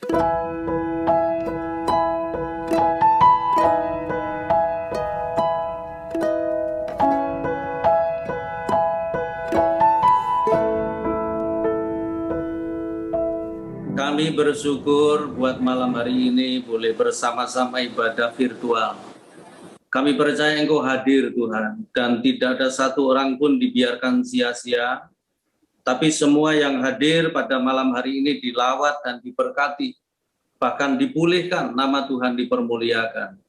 Kami bersyukur buat malam hari ini boleh bersama-sama ibadah virtual. Kami percaya Engkau hadir Tuhan, dan tidak ada satu orang pun dibiarkan sia-sia, tapi semua yang hadir pada malam hari ini dilawat dan diberkati, bahkan dipulihkan, nama Tuhan dipermuliakan.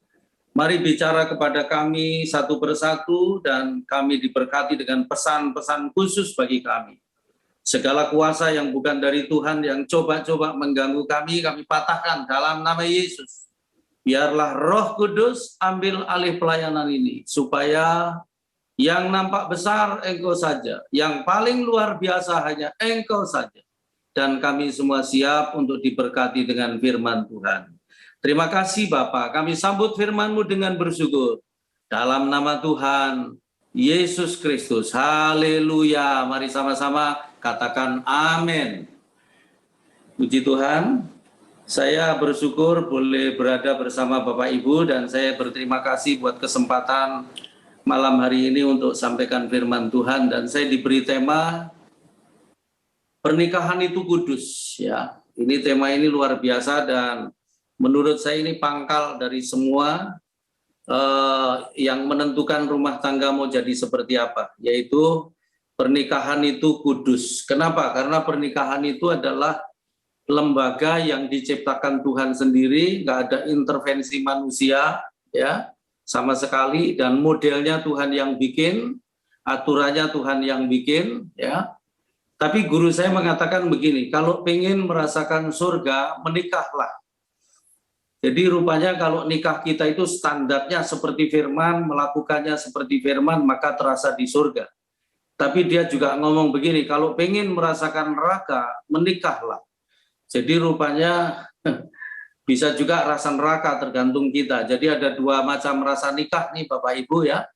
Mari bicara kepada kami satu persatu, dan kami diberkati dengan pesan-pesan khusus bagi kami. Segala kuasa yang bukan dari Tuhan yang coba-coba mengganggu kami patahkan dalam nama Yesus. Biarlah Roh Kudus ambil alih pelayanan ini, supaya yang nampak besar Engkau saja, yang paling luar biasa hanya Engkau saja. Dan kami semua siap untuk diberkati dengan firman Tuhan. Terima kasih Bapa, kami sambut firman-Mu dengan bersyukur. Dalam nama Tuhan Yesus Kristus, haleluya. Mari sama-sama katakan amin. Puji Tuhan, saya bersyukur boleh berada bersama Bapak Ibu, dan saya berterima kasih buat kesempatan malam hari ini untuk sampaikan firman Tuhan. Dan saya diberi tema pernikahan itu kudus, ya. Ini tema ini luar biasa, dan menurut saya ini pangkal dari semua yang menentukan rumah tangga mau jadi seperti apa, yaitu pernikahan itu kudus. Kenapa? Karena pernikahan itu adalah lembaga yang diciptakan Tuhan sendiri, nggak ada intervensi manusia, ya, sama sekali, dan modelnya Tuhan yang bikin, aturannya Tuhan yang bikin, ya. Tapi guru saya mengatakan begini, kalau pengen merasakan surga, menikahlah. Jadi rupanya kalau nikah kita itu standarnya seperti firman, melakukannya seperti firman, maka terasa di surga. Tapi dia juga ngomong begini, kalau pengen merasakan neraka, menikahlah. Jadi rupanya bisa juga rasa neraka, tergantung kita. Jadi ada dua macam rasa nikah nih Bapak Ibu, ya.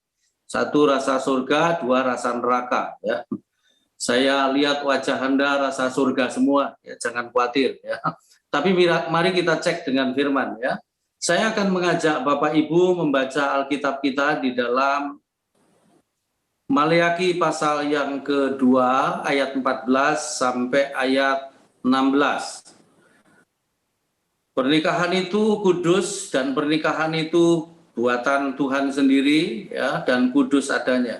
Satu rasa surga, dua rasa neraka, ya. Saya lihat wajah Anda rasa surga semua, ya, jangan khawatir, ya. Tapi mari kita cek dengan firman, ya. Saya akan mengajak Bapak Ibu membaca Alkitab kita di dalam Maleakhi pasal yang kedua ayat 14 sampai ayat 16. Pernikahan itu kudus, dan pernikahan itu buatan Tuhan sendiri, ya, dan kudus adanya.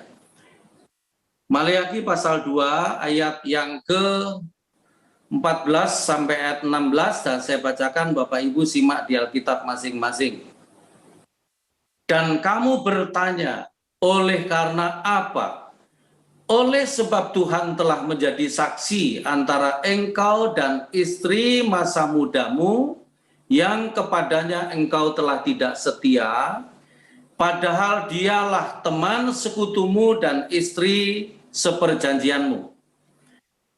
Maleakhi pasal 2 ayat yang ke-14 sampai ayat 16, dan saya bacakan, Bapak Ibu simak di Alkitab masing-masing. Dan kamu bertanya, oleh karena apa? Oleh sebab Tuhan telah menjadi saksi antara engkau dan istri masa mudamu, yang kepadanya engkau telah tidak setia, padahal dialah teman sekutumu dan istri seperjanjianmu.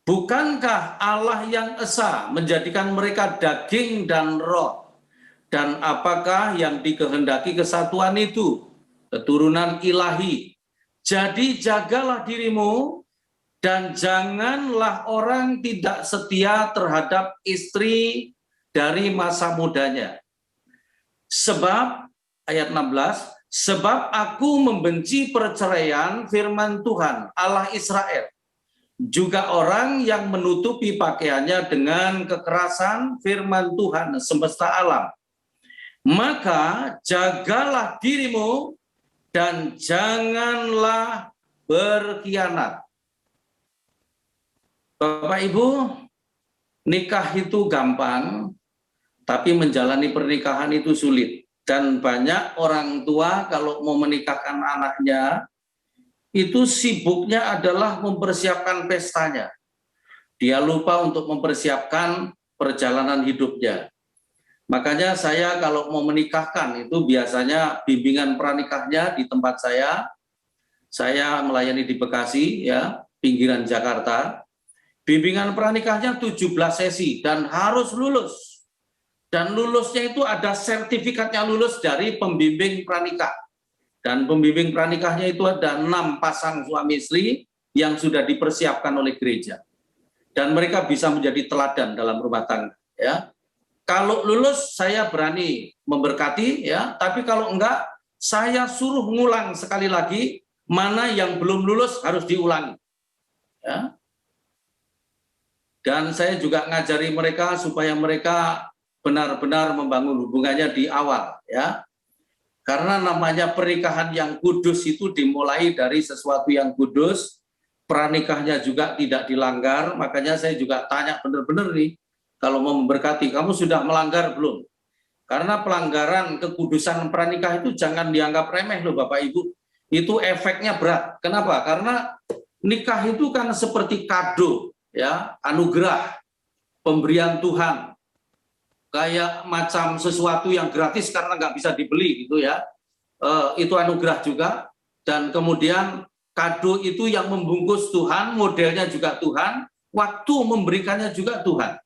Bukankah Allah yang esa menjadikan mereka daging dan roh? Dan apakah yang dikehendaki kesatuan itu? Keturunan ilahi. Jadi jagalah dirimu, dan janganlah orang tidak setia terhadap istri dari masa mudanya. Sebab, ayat 16, sebab aku membenci perceraian, firman Tuhan, Allah Israel. Juga orang yang menutupi pakaiannya dengan kekerasan, firman Tuhan semesta alam. Maka jagalah dirimu, dan janganlah berkhianat. Bapak Ibu, nikah itu gampang, tapi menjalani pernikahan itu sulit. Dan banyak orang tua kalau mau menikahkan anaknya, itu sibuknya adalah mempersiapkan pestanya. Dia lupa untuk mempersiapkan perjalanan hidupnya. Makanya saya kalau mau menikahkan itu biasanya bimbingan pranikahnya di tempat saya melayani di Bekasi, ya, pinggiran Jakarta. Bimbingan pranikahnya 17 sesi dan harus lulus. Dan lulusnya itu ada sertifikatnya lulus dari pembimbing pranikah. Dan pembimbing pranikahnya itu ada 6 pasang suami istri yang sudah dipersiapkan oleh gereja. Dan mereka bisa menjadi teladan dalam rumah tangga, ya. Kalau lulus saya berani memberkati ya, tapi kalau enggak saya suruh ngulang sekali lagi, mana yang belum lulus harus diulangi. Ya. Dan saya juga ngajari mereka supaya mereka benar-benar membangun hubungannya di awal ya. Karena namanya pernikahan yang kudus itu dimulai dari sesuatu yang kudus, pranikahnya juga tidak dilanggar, makanya saya juga tanya benar-benar nih, kalau mau memberkati, kamu sudah melanggar belum? Karena pelanggaran kekudusan pranikah itu jangan dianggap remeh loh Bapak Ibu, itu efeknya berat. Kenapa? Karena nikah itu kan seperti kado, ya, anugerah, pemberian Tuhan. Kayak macam sesuatu yang gratis karena nggak bisa dibeli gitu ya, itu anugerah juga. Dan kemudian kado itu yang membungkus Tuhan, modelnya juga Tuhan, waktu memberikannya juga Tuhan.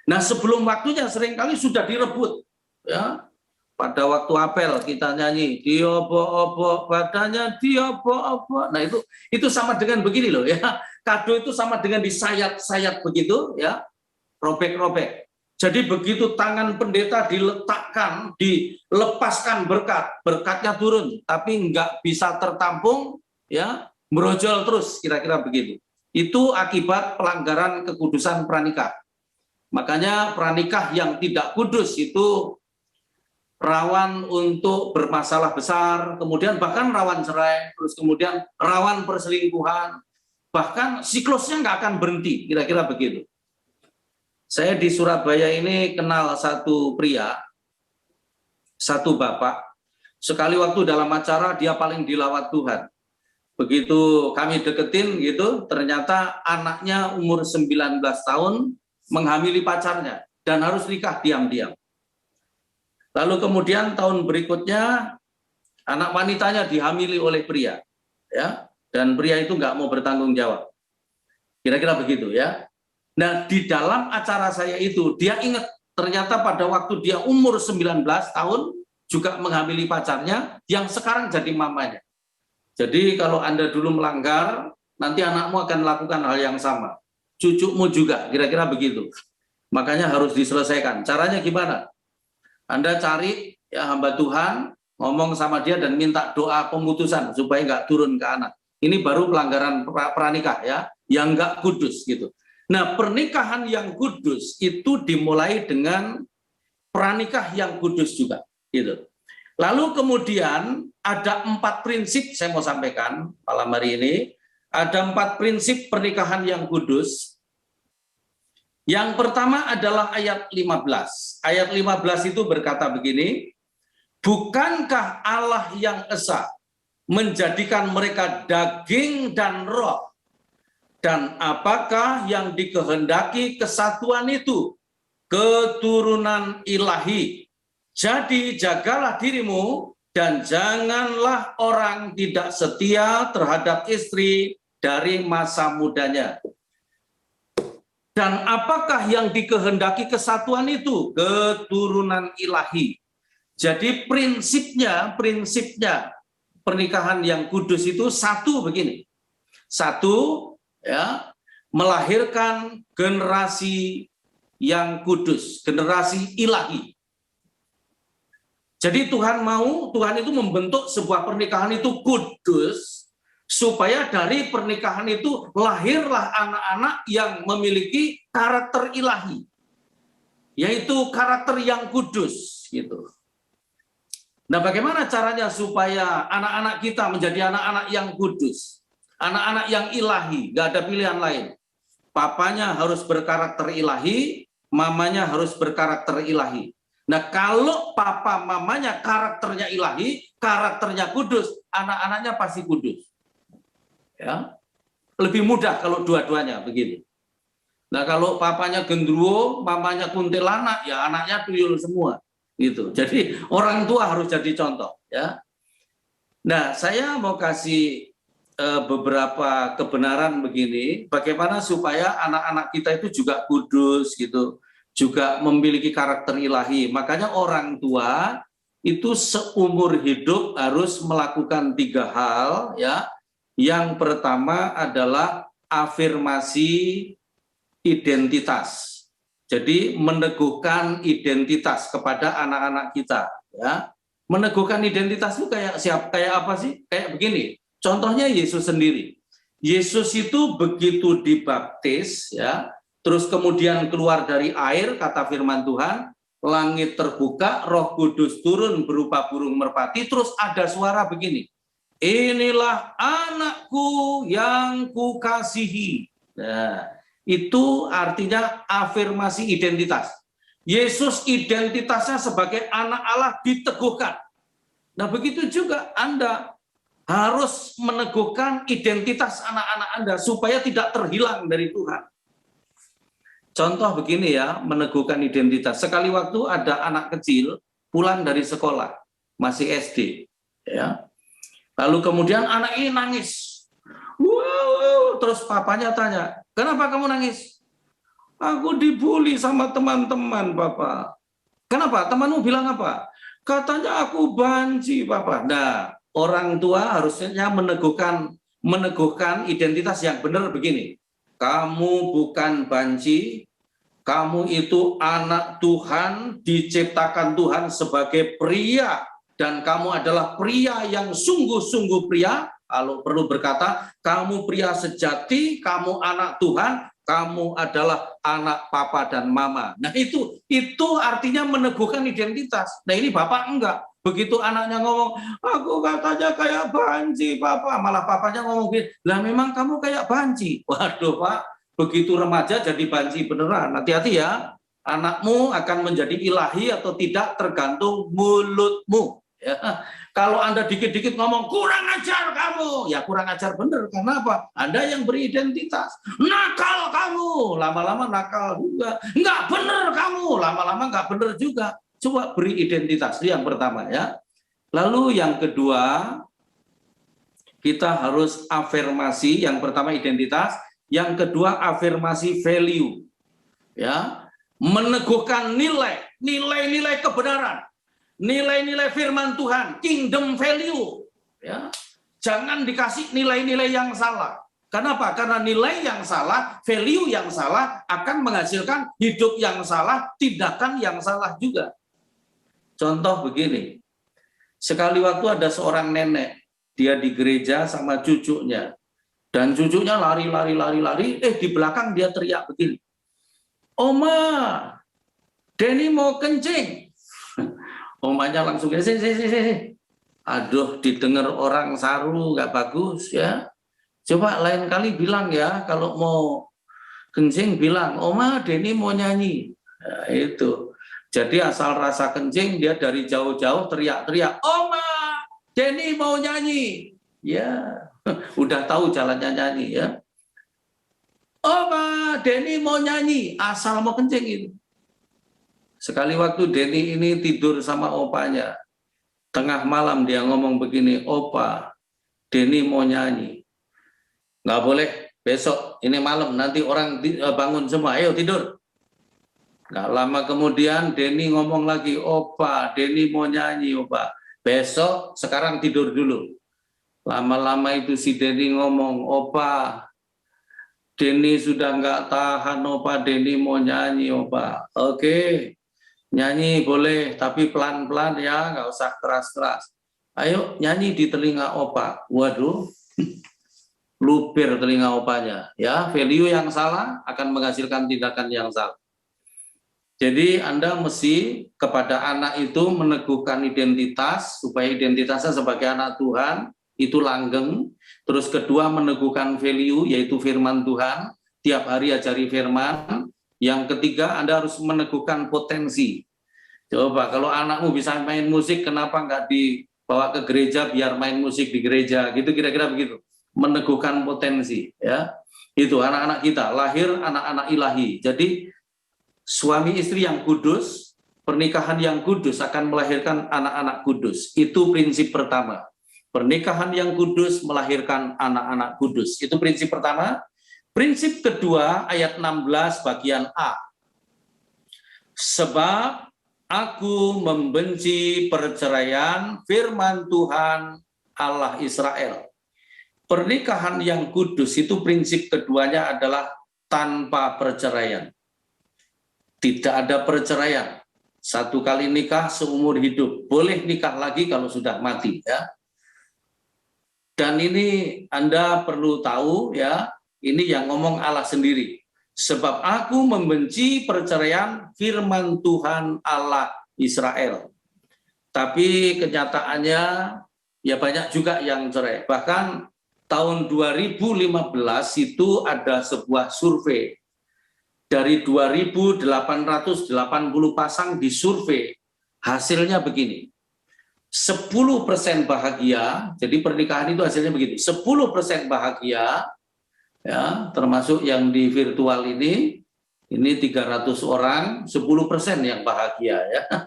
Nah sebelum waktunya seringkali sudah direbut ya. Pada waktu apel kita nyanyi diobok-obok badannya diobok-obok. Nah itu sama dengan begini loh ya, kado itu sama dengan disayat-sayat begitu ya, robek-robek. Jadi begitu tangan pendeta diletakkan, dilepaskan berkatnya turun, tapi nggak bisa tertampung, ya merojol terus, kira-kira begitu. Itu akibat pelanggaran kekudusan pranikah. Makanya pranikah yang tidak kudus itu rawan untuk bermasalah besar, kemudian bahkan rawan cerai, terus kemudian rawan perselingkuhan, bahkan siklusnya nggak akan berhenti, kira-kira begitu. Saya di Surabaya ini kenal satu pria, satu bapak, sekali waktu dalam acara dia paling dilawat Tuhan. Begitu kami deketin gitu, ternyata anaknya umur 19 tahun menghamili pacarnya dan harus nikah diam-diam. Lalu kemudian tahun berikutnya anak wanitanya dihamili oleh pria, ya, dan pria itu nggak mau bertanggung jawab. Kira-kira begitu ya. Nah, di dalam acara saya itu, dia ingat ternyata pada waktu dia umur 19 tahun, juga menghamili pacarnya, yang sekarang jadi mamanya. Jadi kalau Anda dulu melanggar, nanti anakmu akan melakukan hal yang sama. Cucumu juga, kira-kira begitu. Makanya harus diselesaikan. Caranya gimana? Anda cari ya hamba Tuhan, ngomong sama dia dan minta doa pemutusan, supaya nggak turun ke anak. Ini baru pelanggaran pranikah ya, yang nggak kudus gitu. Nah, pernikahan yang kudus itu dimulai dengan pranikah yang kudus juga, gitu. Lalu kemudian ada 4 prinsip saya mau sampaikan malam hari ini. Ada 4 prinsip pernikahan yang kudus. Yang pertama adalah ayat 15. Ayat 15 itu berkata begini, bukankah Allah yang esa menjadikan mereka daging dan roh? Dan apakah yang dikehendaki kesatuan itu? Keturunan ilahi. Jadi jagalah dirimu dan janganlah orang tidak setia terhadap istri dari masa mudanya. Dan apakah yang dikehendaki kesatuan itu? Keturunan ilahi. Jadi prinsipnya pernikahan yang kudus itu satu begini. Satu, ya, melahirkan generasi yang kudus, generasi ilahi. Jadi Tuhan itu membentuk sebuah pernikahan itu kudus, supaya dari pernikahan itu lahirlah anak-anak yang memiliki karakter ilahi, yaitu karakter yang kudus, gitu. Nah, bagaimana caranya supaya anak-anak kita menjadi anak-anak yang kudus? Anak-anak yang ilahi, gak ada pilihan lain. Papanya harus berkarakter ilahi, mamanya harus berkarakter ilahi. Nah, kalau papa mamanya karakternya ilahi, karakternya kudus, anak-anaknya pasti kudus. Ya, lebih mudah kalau dua-duanya begitu. Nah, kalau papanya gendruwo, mamanya kuntilanak, ya anaknya tuyul semua. Gitu. Jadi orang tua harus jadi contoh. Ya. Nah, saya mau kasih beberapa kebenaran begini, bagaimana supaya anak-anak kita itu juga kudus gitu, juga memiliki karakter ilahi. Makanya orang tua itu seumur hidup harus melakukan 3 hal ya. Yang pertama adalah afirmasi identitas. Jadi meneguhkan identitas kepada anak-anak kita, ya. Meneguhkan identitas itu kayak apa sih? Kayak begini. Contohnya Yesus sendiri. Yesus itu begitu dibaptis, ya, terus kemudian keluar dari air, kata firman Tuhan, langit terbuka, Roh Kudus turun berupa burung merpati, terus ada suara begini. Inilah anakku yang kukasihi. Nah, itu artinya afirmasi identitas. Yesus identitasnya sebagai anak Allah diteguhkan. Nah, begitu juga Anda harus meneguhkan identitas anak-anak Anda supaya tidak terhilang dari Tuhan. Contoh begini ya, meneguhkan identitas. Sekali waktu ada anak kecil pulang dari sekolah, masih SD, ya. Lalu kemudian anak ini nangis. Wow, terus papanya tanya, "Kenapa kamu nangis?" "Aku dibully sama teman-teman, Papa." "Kenapa? Temanmu bilang apa?" "Katanya aku banci, Papa." Nah, orang tua harusnya meneguhkan identitas yang benar begini. Kamu bukan banci, kamu itu anak Tuhan, diciptakan Tuhan sebagai pria, dan kamu adalah pria yang sungguh-sungguh pria. Kalau perlu berkata, kamu pria sejati, kamu anak Tuhan, kamu adalah anak papa dan mama. Nah, itu artinya meneguhkan identitas. Nah, ini bapak enggak. Begitu anaknya ngomong, "Aku katanya kayak banci, Papa." Malah papanya ngomong, "Lah memang kamu kayak banci." Waduh, Pak, begitu remaja jadi banci beneran. Hati-hati ya, anakmu akan menjadi ilahi atau tidak tergantung mulutmu. Ya. Kalau Anda dikit-dikit ngomong, "Kurang ajar kamu," ya kurang ajar bener. Karena apa? Anda yang beridentitas. "Nakal kamu," lama-lama nakal juga. "Nggak bener kamu," lama-lama nggak bener juga. Coba beri identitas, itu yang pertama ya. Lalu yang kedua, kita harus afirmasi. Yang pertama identitas, yang kedua afirmasi value. Ya, meneguhkan nilai-nilai kebenaran, nilai-nilai firman Tuhan, kingdom value. Ya, jangan dikasih nilai-nilai yang salah. Kenapa? Karena nilai yang salah, value yang salah akan menghasilkan hidup yang salah, tindakan yang salah juga. Contoh begini, sekali waktu ada seorang nenek, dia di gereja sama cucunya, dan cucunya lari, di belakang dia teriak begini, "Oma, Denny mau kencing." Omanya langsung, sih. Aduh, didengar orang Saru nggak bagus ya. Coba lain kali bilang ya, kalau mau kencing bilang, "Oma, Denny mau nyanyi." Nah, itu. Jadi asal rasa kencing, dia dari jauh-jauh teriak-teriak, "Oma, Denny mau nyanyi." Ya, udah tahu jalannya nyanyi ya. "Oma, Denny mau nyanyi," asal mau kencing itu. Sekali waktu Denny ini tidur sama opanya. Tengah malam dia ngomong begini, "Opa, Denny mau nyanyi." "Nggak boleh, besok, ini malam, nanti orang bangun semua, ayo tidur." Nggak lama kemudian Denny ngomong lagi, "Opa, Denny mau nyanyi, Opa. Besok, sekarang tidur dulu." Lama-lama itu si Denny ngomong, "Opa, Denny sudah nggak tahan, Opa, Denny mau nyanyi, Opa." "Oke, nyanyi boleh, tapi pelan-pelan ya, nggak usah keras-keras. Ayo nyanyi di telinga Opa." Waduh, lupir telinga opanya. Ya, value yang salah akan menghasilkan tindakan yang salah. Jadi Anda mesti kepada anak itu meneguhkan identitas, supaya identitasnya sebagai anak Tuhan itu langgeng. Terus kedua, meneguhkan value, yaitu firman Tuhan, tiap hari ajari firman. Yang ketiga, Anda harus meneguhkan potensi. Coba kalau anakmu bisa main musik, kenapa nggak dibawa ke gereja biar main musik di gereja, gitu, kira-kira begitu. Meneguhkan potensi, ya. Itu anak-anak kita, lahir anak-anak ilahi. Jadi suami istri yang kudus, pernikahan yang kudus akan melahirkan anak-anak kudus. Itu prinsip pertama. Pernikahan yang kudus melahirkan anak-anak kudus. Itu prinsip pertama. Prinsip kedua, ayat 16 bagian A. "Sebab aku membenci perceraian, firman Tuhan Allah Israel." Pernikahan yang kudus itu prinsip keduanya adalah tanpa perceraian. Tidak ada perceraian. Satu kali nikah seumur hidup. Boleh nikah lagi kalau sudah mati, ya. Dan ini Anda perlu tahu, ya, ini yang ngomong Allah sendiri. Sebab aku membenci perceraian, firman Tuhan Allah Israel. Tapi kenyataannya ya banyak juga yang cerai. Bahkan tahun 2015 itu ada sebuah survei. Dari 2.880 pasang disurvei, hasilnya begini. 10% bahagia, jadi pernikahan itu hasilnya begitu. 10% bahagia, ya, termasuk yang di virtual ini 300 orang, 10% yang bahagia, ya.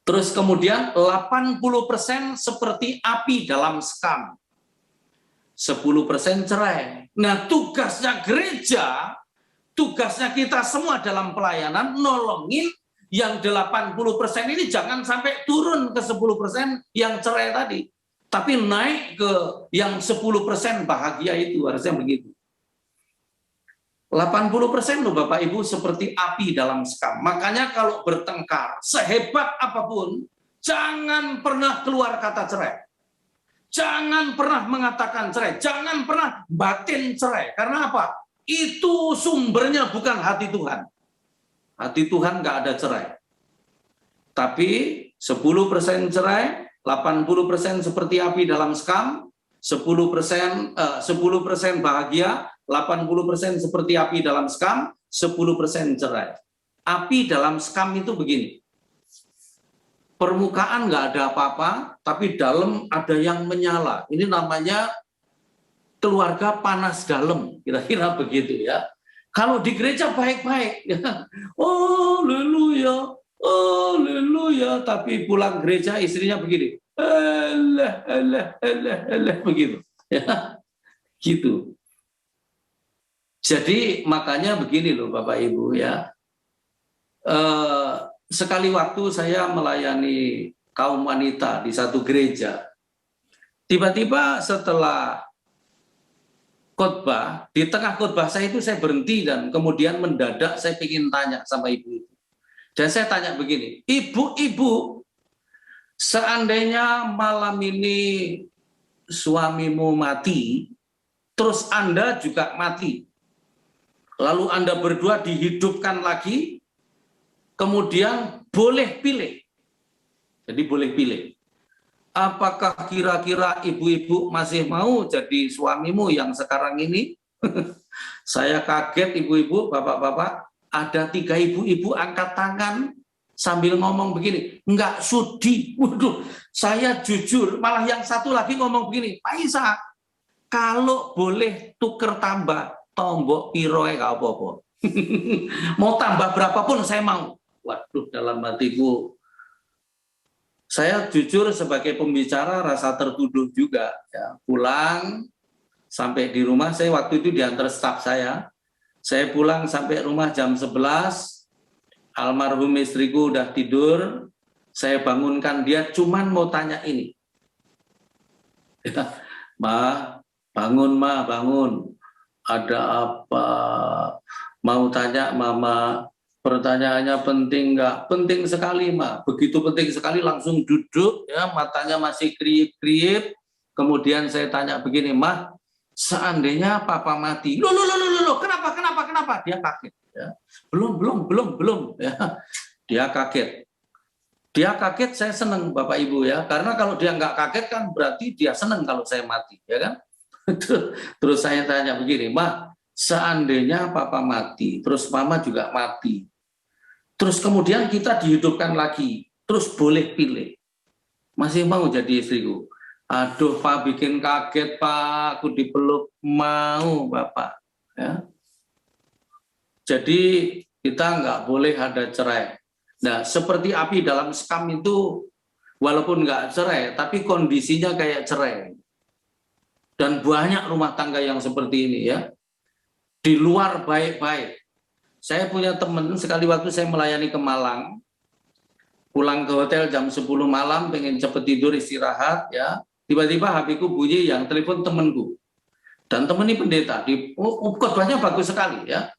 Terus kemudian 80% seperti api dalam sekam. 10% cerai. Nah, tugasnya gereja, tugasnya kita semua dalam pelayanan nolongin yang 80% ini jangan sampai turun ke 10% yang cerai tadi. Tapi naik ke yang 10% bahagia itu, harusnya begitu. 80% loh Bapak Ibu seperti api dalam sekam. Makanya kalau bertengkar, sehebat apapun, jangan pernah keluar kata cerai. Jangan pernah mengatakan cerai. Jangan pernah batin cerai. Karena apa? Itu sumbernya bukan hati Tuhan. Hati Tuhan nggak ada cerai. Tapi 10% cerai, 80% seperti api dalam sekam, 10% bahagia, 80% seperti api dalam sekam, 10% cerai. Api dalam sekam itu begini. Permukaan nggak ada apa-apa, tapi dalam ada yang menyala. Ini namanya keluarga panas dalam, kira-kira begitu, ya. Kalau di gereja baik-baik, ya. Oh, haleluya, oh, haleluya. Tapi pulang gereja istrinya begini, begitu, ya, gitu. Jadi makanya begini loh Bapak Ibu, ya. Sekali waktu saya melayani kaum wanita di satu gereja. Tiba-tiba setelah khotbah, di tengah khotbah saya itu saya berhenti dan kemudian mendadak saya ingin tanya sama ibu itu. Dan saya tanya begini, ibu-ibu, seandainya malam ini suamimu mati, terus Anda juga mati, lalu Anda berdua dihidupkan lagi, kemudian boleh pilih. Jadi boleh pilih. Apakah kira-kira ibu-ibu masih mau jadi suamimu yang sekarang ini? Saya kaget ibu-ibu, bapak-bapak, ada 3 ibu-ibu angkat tangan sambil ngomong begini, enggak sudi. Waduh, saya jujur, malah yang satu lagi ngomong begini, Pak Isa, kalau boleh tuker tambah, tombok piroe gak apa-apa. Mau tambah berapapun saya mau. Waduh, dalam hatiku, saya jujur sebagai pembicara rasa tertuduh juga. Ya, pulang sampai di rumah, saya waktu itu diantar staf saya pulang sampai rumah jam 11, almarhum istriku udah tidur, saya bangunkan dia, cuman mau tanya ini. Ya, Ma, bangun Ma, bangun. Ada apa? Mau tanya Mama, pertanyaannya penting nggak? Penting sekali, Ma. Begitu penting sekali, langsung duduk, ya, matanya masih kriip-kriip. Kemudian saya tanya begini, Ma, seandainya Papa mati, loh, kenapa? Dia kaget. Ya. Belum, ya. Dia kaget. Dia kaget, saya senang, Bapak Ibu, ya. Karena kalau dia nggak kaget kan berarti dia senang kalau saya mati, ya kan? Terus saya tanya begini, Ma, seandainya Papa mati, terus Mama juga mati, terus kemudian kita dihidupkan lagi, terus boleh pilih, masih mau jadi istriku? Aduh Pak, bikin kaget Pak, aku dipeluk, mau Bapak. Ya. Jadi kita nggak boleh ada cerai. Nah, seperti api dalam sekam itu, walaupun nggak cerai, tapi kondisinya kayak cerai. Dan banyak rumah tangga yang seperti ini, ya. Di luar baik-baik. Saya punya teman, sekali waktu saya melayani ke Malang, pulang ke hotel jam 10 malam, pengen cepet tidur istirahat, ya. Tiba-tiba HP-ku bunyi, yang telepon temanku. Dan teman ini pendeta, khotbahnya bagus sekali, ya.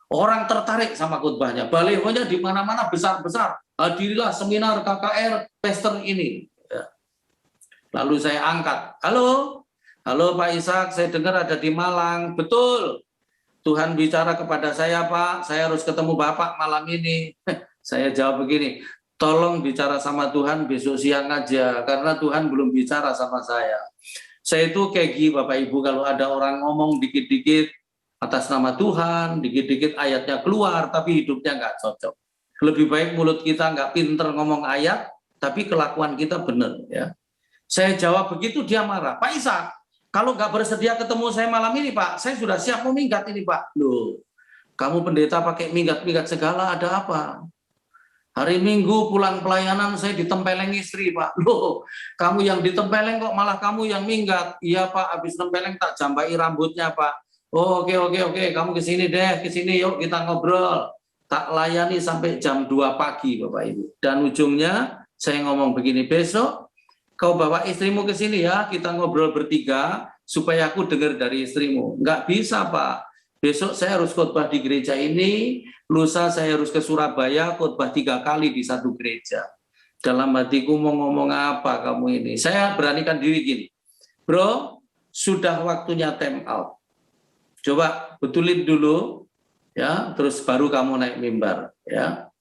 Orang tertarik sama khotbahnya. Balihonya di mana-mana besar-besar. Hadirilah seminar KKR Pastor ini. Ya. Lalu saya angkat. Halo, halo Pak Ishak, saya dengar ada di Malang. Betul. Tuhan bicara kepada saya, Pak. Saya harus ketemu Bapak malam ini. Saya jawab begini. Tolong bicara sama Tuhan besok siang aja, karena Tuhan belum bicara sama saya. Saya itu kegi Bapak Ibu, kalau ada orang ngomong dikit-dikit atas nama Tuhan, dikit-dikit ayatnya keluar, tapi hidupnya nggak cocok. Lebih baik mulut kita nggak pinter ngomong ayat, tapi kelakuan kita benar. Ya. Saya jawab begitu, dia marah. Pak Ishak, kalau nggak bersedia ketemu saya malam ini, Pak, saya sudah siap mau minggat ini, Pak. Loh, kamu pendeta pakai minggat-minggat segala, ada apa? Hari Minggu pulang pelayanan saya ditempeleng istri, Pak. Loh, kamu yang ditempeleng kok malah kamu yang minggat? Iya, Pak, habis tempeleng tak jambai rambutnya, Pak. Oh, oke, kamu kesini deh, kesini yuk kita ngobrol. Tak layani sampai jam 2 pagi, Bapak Ibu. Dan ujungnya saya ngomong begini, besok kau bawa istrimu ke sini ya, kita ngobrol bertiga supaya aku dengar dari istrimu. Nggak bisa, Pak. Besok saya harus khotbah di gereja ini, lusa saya harus ke Surabaya khotbah 3 kali di satu gereja. Dalam hatiku mau ngomong apa kamu ini? Saya beranikan diri gini, bro, sudah waktunya time out. Coba betulin dulu, ya, terus baru kamu naik mimbar, ya.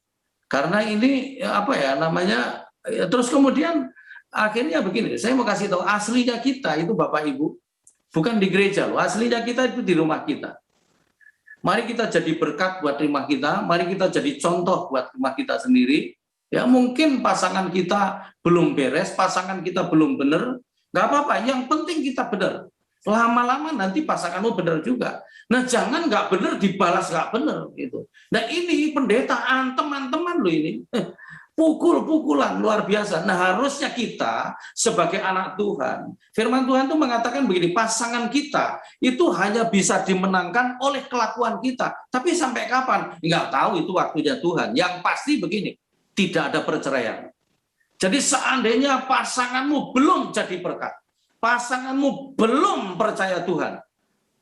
Karena ini apa ya namanya? Ya, terus kemudian akhirnya begini, saya mau kasih tahu aslinya kita itu Bapak Ibu, bukan di gereja loh, aslinya kita itu di rumah kita. Mari kita jadi berkat buat rumah kita, mari kita jadi contoh buat rumah kita sendiri. Ya mungkin pasangan kita belum beres, pasangan kita belum benar, nggak apa-apa. Yang penting kita benar. Lama-lama nanti pasanganmu benar juga. Nah jangan nggak benar dibalas nggak benar gitu. Nah ini pendetaan teman-teman loh ini. Pukul-pukulan luar biasa. Nah harusnya kita sebagai anak Tuhan, firman Tuhan itu mengatakan begini, pasangan kita itu hanya bisa dimenangkan oleh kelakuan kita. Tapi sampai kapan? Nggak tahu, itu waktunya Tuhan. Yang pasti begini, tidak ada perceraian. Jadi seandainya pasanganmu belum jadi berkat, pasanganmu belum percaya Tuhan,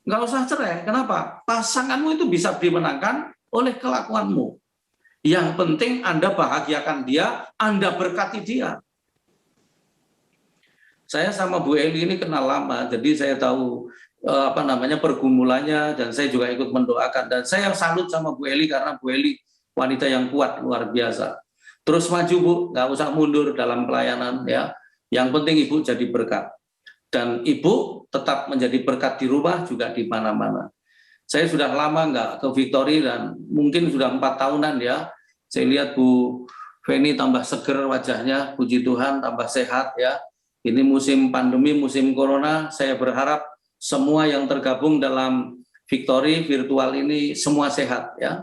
nggak usah cerai. Kenapa? Pasanganmu itu bisa dimenangkan oleh kelakuanmu. Yang penting Anda bahagiakan dia, Anda berkati dia. Saya sama Bu Eli ini kenal lama, jadi saya tahu pergumulannya, dan saya juga ikut mendoakan. Dan saya salut sama Bu Eli karena Bu Eli wanita yang kuat luar biasa. Terus maju Bu, nggak usah mundur dalam pelayanan ya. Yang penting Ibu jadi berkat. Dan Ibu tetap menjadi berkat di rumah juga di mana-mana. Saya sudah lama nggak ke Victory dan mungkin sudah 4 tahunan ya. Saya lihat Bu Feni tambah seger wajahnya, puji Tuhan, tambah sehat ya. Ini musim pandemi, musim corona, saya berharap semua yang tergabung dalam Victory virtual ini semua sehat ya.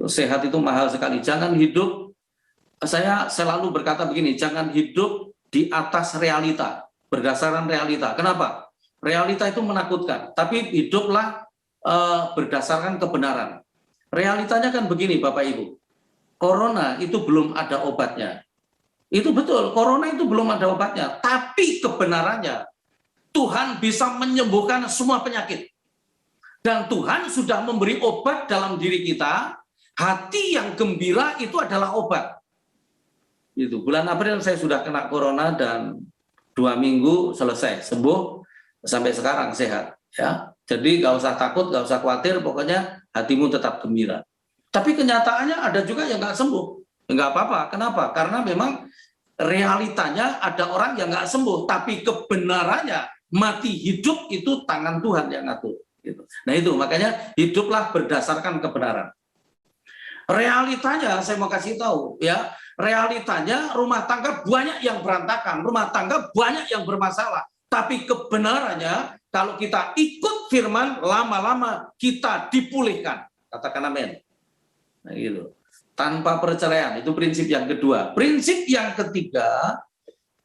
Sehat itu mahal sekali. Jangan hidup, saya selalu berkata begini, jangan hidup di atas realita, berdasarkan realita. Kenapa? Realita itu menakutkan, tapi hiduplah berdasarkan kebenaran. Realitanya kan begini Bapak Ibu, Corona itu belum ada obatnya. Itu betul, Corona itu belum ada obatnya. Tapi kebenarannya, Tuhan bisa menyembuhkan semua penyakit. Dan Tuhan sudah memberi obat dalam diri kita. Hati yang gembira itu adalah obat. Itu bulan April saya sudah kena Corona dan 2 minggu selesai, sembuh, sampai sekarang sehat. Ya, jadi nggak usah takut, nggak usah khawatir, pokoknya hatimu tetap gembira. Tapi kenyataannya ada juga yang nggak sembuh. Nggak apa-apa. Kenapa? Karena memang realitanya ada orang yang nggak sembuh. Tapi kebenarannya, mati hidup itu tangan Tuhan yang ngatur. Gitu. Nah itu, makanya hiduplah berdasarkan kebenaran. Realitanya, saya mau kasih tahu ya, realitanya rumah tangga banyak yang berantakan. Rumah tangga banyak yang bermasalah. Tapi kebenarannya, kalau kita ikut firman, lama-lama kita dipulihkan. Katakan amin. Nah, gitu. Tanpa perceraian, itu prinsip yang kedua. Prinsip yang ketiga,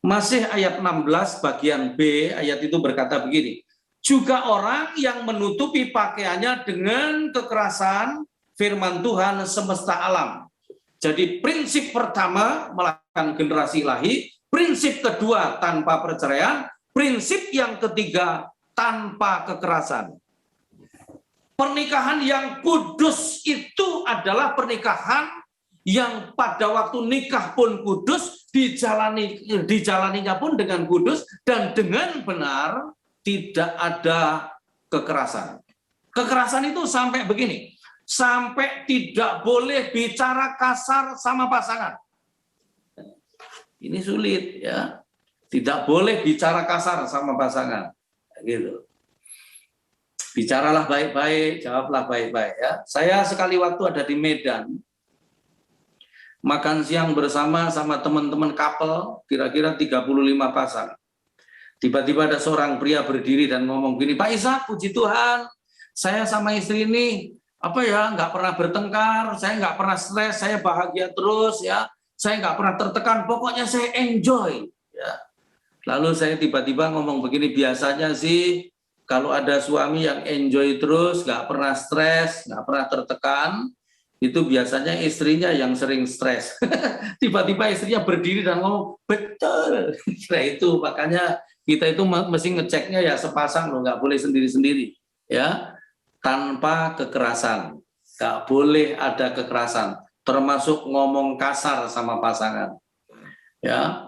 masih ayat 16 bagian B, ayat itu berkata begini, juga orang yang menutupi pakaiannya dengan kekerasan firman Tuhan semesta alam. Jadi prinsip pertama melakukan generasi ilahi, prinsip kedua tanpa perceraian, prinsip yang ketiga tanpa kekerasan. Pernikahan yang kudus itu adalah pernikahan yang pada waktu nikah pun kudus, dijalaninya pun dengan kudus dan dengan benar, tidak ada kekerasan. Kekerasan itu sampai begini, sampai tidak boleh bicara kasar sama pasangan. Ini sulit ya, tidak boleh bicara kasar sama pasangan, gitu. Bicaralah baik-baik, jawablah baik-baik ya. Saya sekali waktu ada di Medan, makan siang bersama sama teman-teman couple, kira-kira 35 pasang. Tiba-tiba ada seorang pria berdiri dan ngomong gini, Pak Ishak, puji Tuhan, saya sama istri ini nggak pernah bertengkar, saya nggak pernah stres, saya bahagia terus ya, saya nggak pernah tertekan, pokoknya saya enjoy. Ya. Lalu saya tiba-tiba ngomong begini, biasanya sih kalau ada suami yang enjoy terus, nggak pernah stres, nggak pernah tertekan, itu biasanya istrinya yang sering stres. Tiba-tiba istrinya berdiri dan ngomong, betul. Nah itu makanya kita itu mesti ngeceknya ya sepasang loh, nggak boleh sendiri-sendiri. Ya, tanpa kekerasan, nggak boleh ada kekerasan, termasuk ngomong kasar sama pasangan. Ya.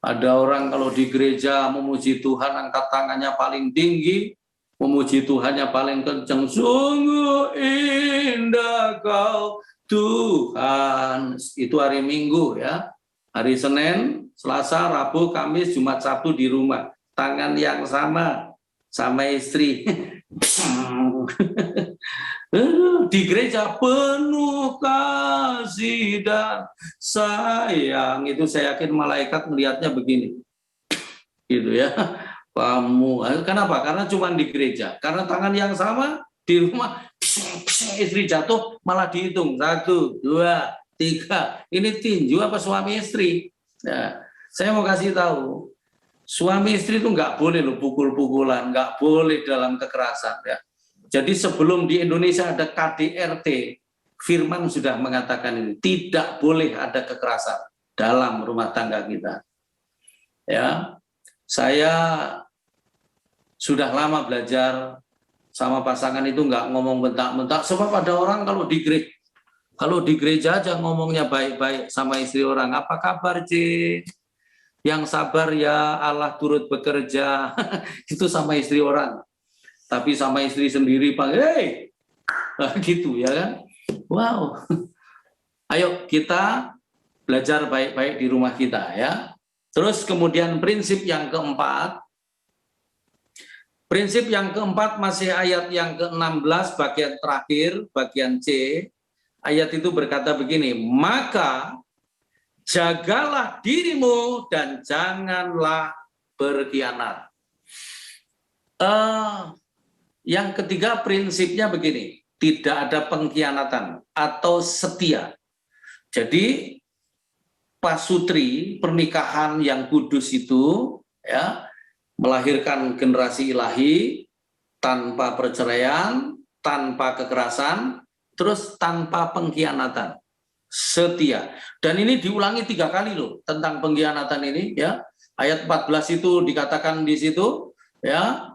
Ada orang kalau di gereja memuji Tuhan angkat tangannya paling tinggi, memuji Tuhannya paling kencang, sungguh indah Kau Tuhan. Itu hari Minggu ya. Hari Senin, Selasa, Rabu, Kamis, Jumat, Sabtu di rumah. Tangan yang sama istri. Di gereja penuh kasih dan sayang, itu saya yakin malaikat melihatnya begini, gitu ya. Kamu, kenapa? Karena cuma di gereja, karena tangan yang sama di rumah, istri jatuh malah dihitung 1, 2, 3. Ini tinju apa suami istri? Nah, saya mau kasih tahu, suami istri itu nggak boleh loh pukul-pukulan, nggak boleh dalam kekerasan ya. Jadi sebelum di Indonesia ada KDRT, Firman sudah mengatakan ini, tidak boleh ada kekerasan dalam rumah tangga kita. Ya, saya sudah lama belajar sama pasangan itu nggak ngomong bentak-bentak, sebab ada orang kalau di gereja aja ngomongnya baik-baik sama istri orang, apa kabar C? Yang sabar ya, Allah turut bekerja. Itu sama istri orang. Tapi sama istri sendiri panggil, hey! Gitu ya kan. Wow. Ayo kita belajar baik-baik di rumah kita ya. Terus kemudian prinsip yang keempat. Prinsip yang keempat masih ayat yang ke-16 bagian terakhir, bagian C. Ayat itu berkata begini, maka jagalah dirimu dan janganlah berkhianat. Yang ketiga prinsipnya begini, tidak ada pengkhianatan atau setia. Jadi pasutri, pernikahan yang kudus itu ya melahirkan generasi ilahi tanpa perceraian, tanpa kekerasan, terus tanpa pengkhianatan, setia. Dan ini diulangi 3 kali loh tentang pengkhianatan ini ya. Ayat 14 itu dikatakan di situ ya.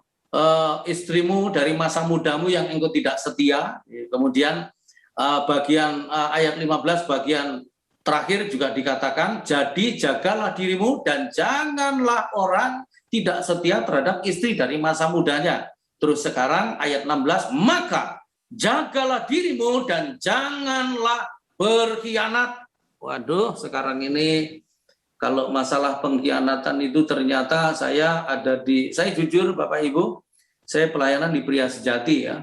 Istrimu dari masa mudamu yang engkau tidak setia. Kemudian bagian ayat 15 bagian terakhir juga dikatakan, jadi jagalah dirimu dan janganlah orang tidak setia terhadap istri dari masa mudanya. Terus sekarang ayat 16, maka jagalah dirimu dan janganlah berkhianat. Waduh, sekarang ini kalau masalah pengkhianatan itu ternyata saya jujur Bapak Ibu, saya pelayanan di Pria Sejati ya.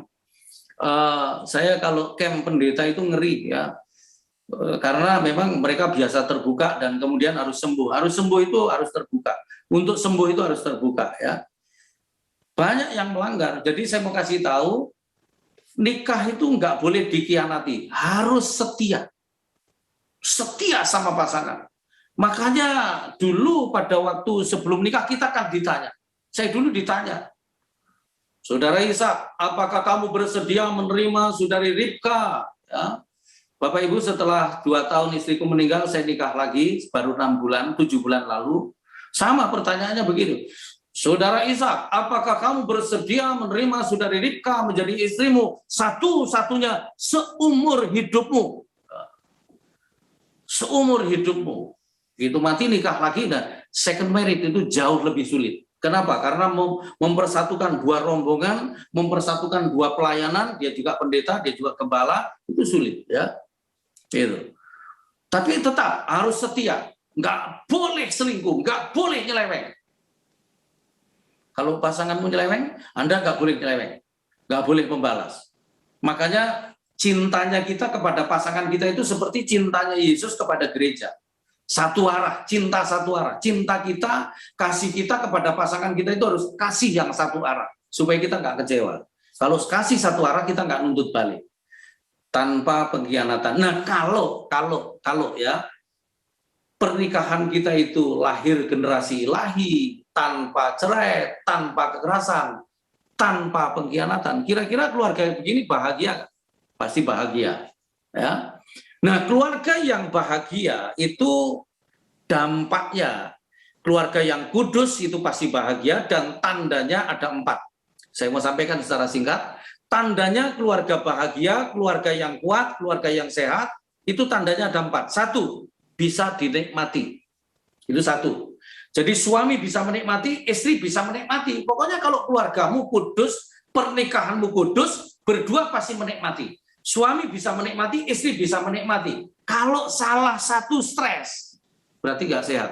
Saya kalau camp pendeta itu ngeri ya, karena memang mereka biasa terbuka dan kemudian harus sembuh. Harus sembuh itu harus terbuka. Untuk sembuh itu harus terbuka ya. Banyak yang melanggar. Jadi saya mau kasih tahu, nikah itu nggak boleh dikhianati, harus setia. Setia sama pasangan. Makanya dulu pada waktu sebelum nikah kita kan ditanya. Saya dulu ditanya, Saudara Ishak, apakah kamu bersedia menerima Saudari Ribka? Ya. Bapak Ibu, setelah 2 tahun istriku meninggal, saya nikah lagi, baru 6 bulan, 7 bulan lalu. Sama pertanyaannya begitu. Saudara Ishak, apakah kamu bersedia menerima saudari Ribka menjadi istrimu satu-satunya seumur hidupmu? Seumur hidupmu. Itu mati nikah lagi, dan second marriage itu jauh lebih sulit. Kenapa? Karena mempersatukan dua rombongan, mempersatukan dua pelayanan, dia juga pendeta, dia juga gembala, itu sulit, ya. Itu. Tapi tetap harus setia, nggak boleh selingkuh, nggak boleh nyeleweng. Kalau pasanganmu nyeleweng, Anda nggak boleh nyeleweng, nggak boleh membalas. Makanya cintanya kita kepada pasangan kita itu seperti cintanya Yesus kepada gereja. Satu arah, cinta satu arah. Cinta kita, kasih kita kepada pasangan kita itu harus kasih yang satu arah, supaya kita nggak kecewa. Kalau kasih satu arah, kita nggak nuntut balik. Tanpa pengkhianatan. Nah, kalau ya, pernikahan kita itu lahir generasi ilahi, tanpa cerai, tanpa kekerasan, tanpa pengkhianatan, kira-kira keluarga yang begini bahagia? Pasti bahagia, ya. Nah, keluarga yang bahagia itu dampaknya, keluarga yang kudus itu pasti bahagia, dan tandanya ada 4. Saya mau sampaikan secara singkat. Tandanya keluarga bahagia, keluarga yang kuat, keluarga yang sehat, itu tandanya ada 4. 1, bisa dinikmati. Itu 1. Jadi suami bisa menikmati, istri bisa menikmati. Pokoknya kalau keluargamu kudus, pernikahanmu kudus, berdua pasti menikmati. Suami bisa menikmati, istri bisa menikmati. Kalau salah satu stres, berarti nggak sehat,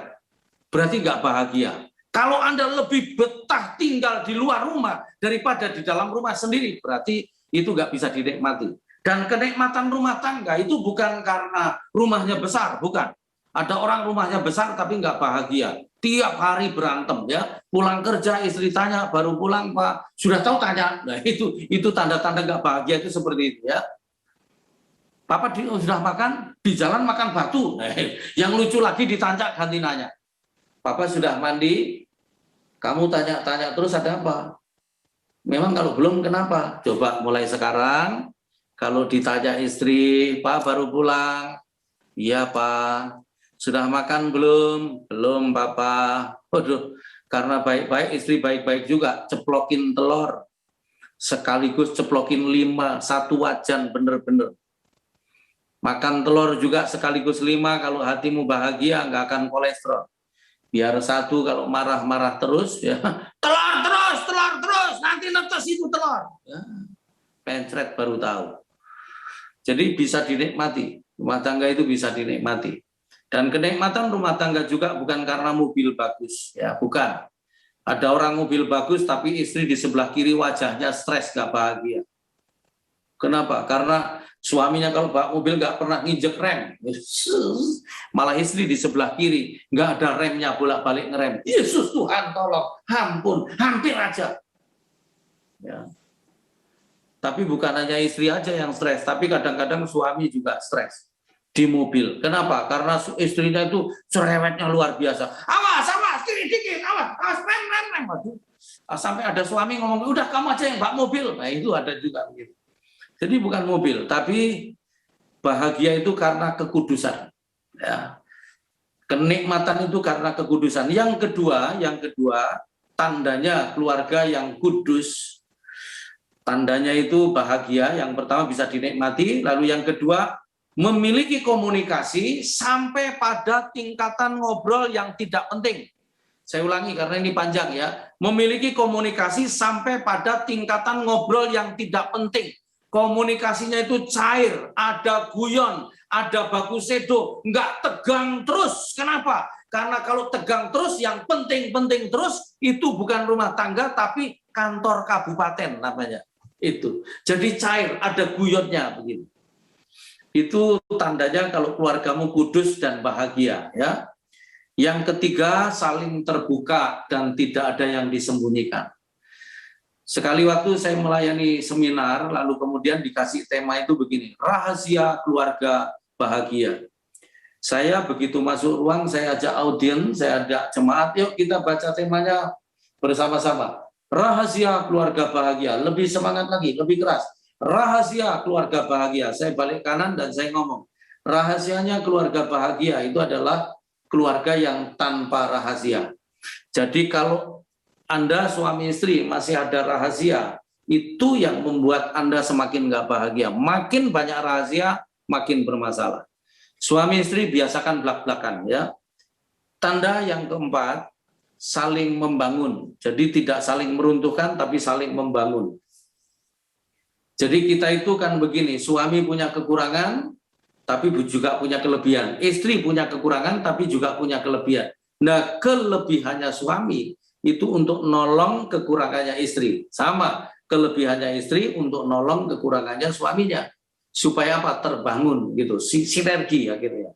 berarti nggak bahagia. Kalau Anda lebih betah tinggal di luar rumah daripada di dalam rumah sendiri, berarti itu nggak bisa dinikmati. Dan kenikmatan rumah tangga itu bukan karena rumahnya besar, bukan. Ada orang rumahnya besar tapi nggak bahagia. Tiap hari berantem, ya. Pulang kerja istri tanya, baru pulang Pak, sudah tahu tanya. Nah, itu tanda-tanda nggak bahagia itu seperti itu, ya. Papa sudah makan, di jalan makan batu. Nah, yang lucu lagi ditanya, ganti nanya. Papa sudah mandi, kamu tanya-tanya terus ada apa? Memang kalau belum kenapa? Coba mulai sekarang, kalau ditanya istri, Pak baru pulang, iya Pak. Sudah makan belum? Belum, Papa. Waduh, karena baik-baik, istri baik-baik juga. Ceplokin telur. Sekaligus ceplokin 5, 1 wajan, bener-bener. Makan telur juga sekaligus 5, kalau hatimu bahagia, nggak akan kolesterol. Biar 1, kalau marah-marah terus, ya telur terus, nanti netes itu telur. Ya, pencret baru tahu. Jadi bisa dinikmati. Rumah tangga itu bisa dinikmati. Dan kenikmatan rumah tangga juga bukan karena mobil bagus, ya, bukan. Ada orang mobil bagus tapi istri di sebelah kiri wajahnya stres, gak bahagia. Kenapa? Karena suaminya kalau bawa mobil nggak pernah nginjek rem, malah istri di sebelah kiri nggak ada remnya, bolak-balik ngerem. Yesus Tuhan tolong, ampun, hampir aja. Ya. Tapi bukan hanya istri aja yang stres, tapi kadang-kadang suami juga stres di mobil. Kenapa? Karena istrinya itu cerewetnya luar biasa. Awas, kiri dikit, awas, rem. Sampai ada suami ngomong, udah kamu aja yang bawa mobil. Nah, itu ada juga begitu. Jadi bukan mobil, tapi bahagia itu karena kekudusan. Ya. Kenikmatan itu karena kekudusan. Yang kedua, tandanya keluarga yang kudus. Tandanya itu bahagia. Yang pertama bisa dinikmati, lalu yang kedua memiliki komunikasi sampai pada tingkatan ngobrol yang tidak penting. Saya ulangi karena ini panjang, ya. Memiliki komunikasi sampai pada tingkatan ngobrol yang tidak penting. Komunikasinya itu cair, ada guyon, ada baku sedo, nggak tegang terus. Kenapa? Karena kalau tegang terus, yang penting-penting terus, itu bukan rumah tangga, tapi kantor kabupaten namanya. Itu. Jadi cair, ada guyonnya begitu. Itu tandanya kalau keluargamu kudus dan bahagia, ya. Yang ketiga, saling terbuka dan tidak ada yang disembunyikan. Sekali waktu saya melayani seminar, lalu kemudian dikasih tema itu begini, rahasia keluarga bahagia. Saya begitu masuk ruang, saya ajak audiens, saya ajak jemaat, yuk kita baca temanya bersama-sama. Rahasia keluarga bahagia, lebih semangat lagi, lebih keras. Rahasia keluarga bahagia, saya balik kanan dan saya ngomong, rahasianya keluarga bahagia itu adalah keluarga yang tanpa rahasia. Jadi kalau Anda suami istri masih ada rahasia, itu yang membuat Anda semakin nggak bahagia. Makin banyak rahasia, makin bermasalah. Suami istri biasakan belak-belakan ya. Tanda yang keempat, saling membangun. Jadi tidak saling meruntuhkan, tapi saling membangun. Jadi kita itu kan begini, suami punya kekurangan, tapi juga punya kelebihan. Istri punya kekurangan, tapi juga punya kelebihan. Nah, kelebihannya suami itu untuk nolong kekurangannya istri. Sama, kelebihannya istri untuk nolong kekurangannya suaminya. Supaya apa? Terbangun gitu, sinergi akhirnya.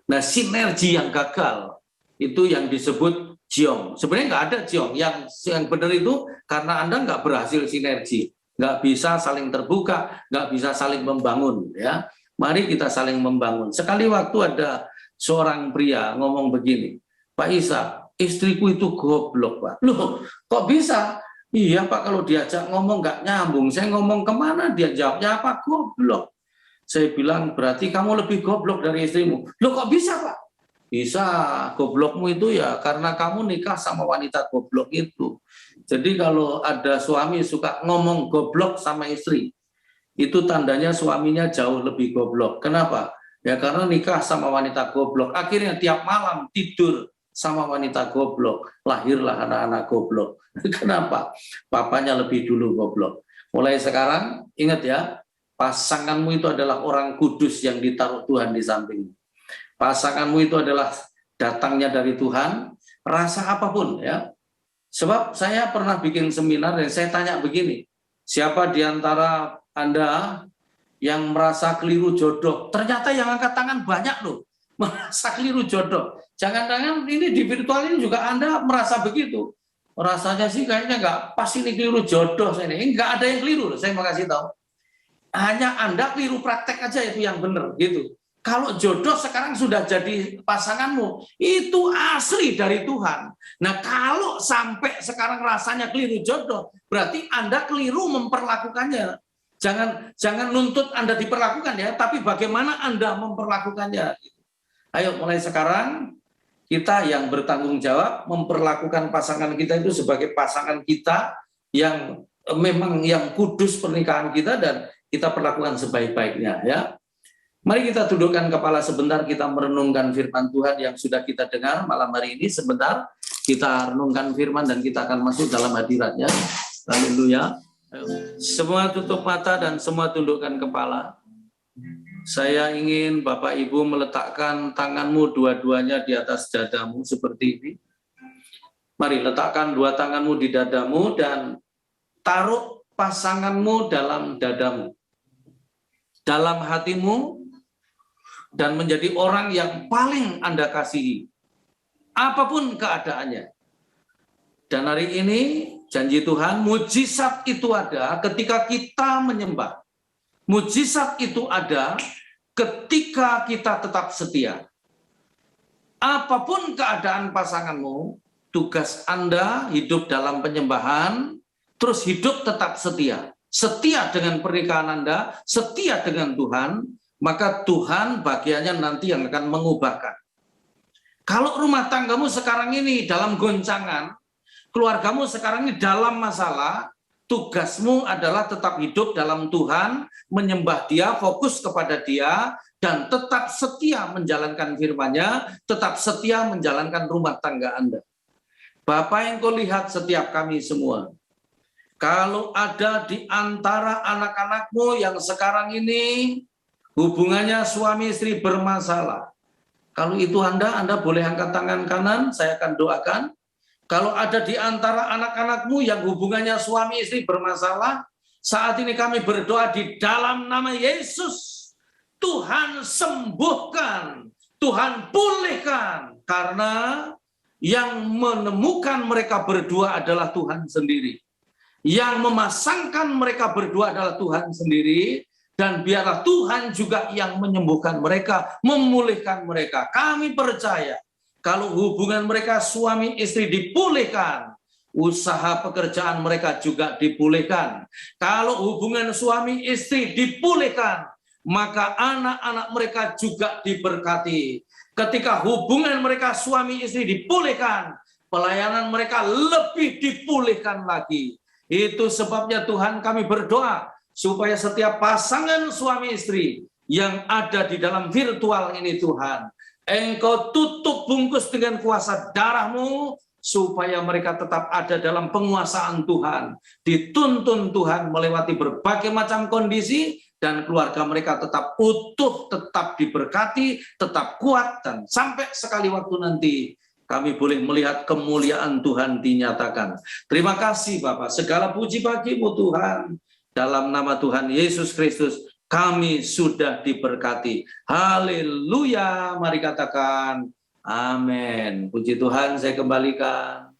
Nah, sinergi yang gagal itu yang disebut jiong. Sebenarnya nggak ada jiong. Yang benar itu karena Anda nggak berhasil sinergi, nggak bisa saling terbuka, nggak bisa saling membangun. Ya, mari kita saling membangun. Sekali waktu ada seorang pria ngomong begini, Pak Isa, istriku itu goblok, Pak. Loh, kok bisa? Iya, Pak, kalau diajak ngomong nggak nyambung. Saya ngomong kemana, dia jawabnya apa? Goblok. Saya bilang, berarti kamu lebih goblok dari istrimu. Loh, kok bisa, Pak? Bisa, goblokmu itu ya karena kamu nikah sama wanita goblok itu. Jadi kalau ada suami suka ngomong goblok sama istri, itu tandanya suaminya jauh lebih goblok. Kenapa? Ya karena nikah sama wanita goblok. Akhirnya tiap malam tidur sama wanita goblok. Lahirlah anak-anak goblok. Kenapa? Papanya lebih dulu goblok. Mulai sekarang, ingat ya, pasanganmu itu adalah orang kudus yang ditaruh Tuhan di sampingmu. Pasanganmu itu adalah datangnya dari Tuhan, rasa apapun ya. Sebab saya pernah bikin seminar dan saya tanya begini, siapa di antara Anda yang merasa keliru jodoh? Ternyata yang angkat tangan banyak loh, merasa keliru jodoh. Jangan-jangan ini di virtual ini juga Anda merasa begitu. Rasanya sih kayaknya nggak pas ini keliru jodoh saya ini. Nggak ada yang keliru, saya mau kasih tahu. Hanya Anda keliru praktek aja itu yang benar gitu. Kalau jodoh sekarang sudah jadi pasanganmu, itu asli dari Tuhan. Nah, kalau sampai sekarang rasanya keliru jodoh, berarti Anda keliru memperlakukannya. Jangan nuntut Anda diperlakukan ya, tapi bagaimana Anda memperlakukannya. Ayo mulai sekarang kita yang bertanggung jawab memperlakukan pasangan kita itu sebagai pasangan kita yang memang yang kudus pernikahan kita dan kita perlakukan sebaik-baiknya ya. Mari kita tundukkan kepala sebentar, kita merenungkan firman Tuhan yang sudah kita dengar malam hari ini. Sebentar kita renungkan firman dan kita akan masuk dalam hadiratnya. Haleluya. Semua tutup mata dan semua tundukkan kepala. Saya ingin Bapak Ibu meletakkan tanganmu dua-duanya di atas dadamu seperti ini. Mari letakkan dua tanganmu di dadamu dan taruh pasanganmu dalam dadamu. Dalam hatimu, dan menjadi orang yang paling Anda kasihi, apapun keadaannya. Dan hari ini, janji Tuhan, mujizat itu ada ketika kita menyembah. Mujizat itu ada ketika kita tetap setia. Apapun keadaan pasanganmu, tugas Anda hidup dalam penyembahan, terus hidup tetap setia. Setia dengan pernikahan Anda, setia dengan Tuhan, maka Tuhan bagiannya nanti yang akan mengubahkan. Kalau rumah tanggamu sekarang ini dalam goncangan, keluargamu sekarang ini dalam masalah, tugasmu adalah tetap hidup dalam Tuhan, menyembah Dia, fokus kepada Dia, dan tetap setia menjalankan firman-Nya, tetap setia menjalankan rumah tangga Anda. Bapak yang kau lihat setiap kami semua, kalau ada di antara anak-anakmu yang sekarang ini hubungannya suami istri bermasalah, kalau itu Anda boleh angkat tangan kanan, saya akan doakan. Kalau ada di antara anak-anakmu yang hubungannya suami istri bermasalah, saat ini kami berdoa di dalam nama Yesus, Tuhan sembuhkan, Tuhan pulihkan, karena yang menemukan mereka berdua adalah Tuhan sendiri. Yang memasangkan mereka berdua adalah Tuhan sendiri, dan biarlah Tuhan juga yang menyembuhkan mereka, memulihkan mereka. Kami percaya kalau hubungan mereka suami istri dipulihkan, usaha pekerjaan mereka juga dipulihkan. Kalau hubungan suami istri dipulihkan, maka anak-anak mereka juga diberkati. Ketika hubungan mereka suami istri dipulihkan, pelayanan mereka lebih dipulihkan lagi. Itu sebabnya Tuhan kami berdoa supaya setiap pasangan suami istri yang ada di dalam virtual ini Tuhan, Engkau tutup bungkus dengan kuasa darah-Mu, supaya mereka tetap ada dalam penguasaan Tuhan, dituntun Tuhan melewati berbagai macam kondisi, dan keluarga mereka tetap utuh, tetap diberkati, tetap kuat, dan sampai sekali waktu nanti kami boleh melihat kemuliaan Tuhan dinyatakan. Terima kasih Bapak, segala puji bagi-Mu Tuhan. Dalam nama Tuhan Yesus Kristus, kami sudah diberkati. Haleluya, mari katakan amin. Puji Tuhan, saya kembalikan.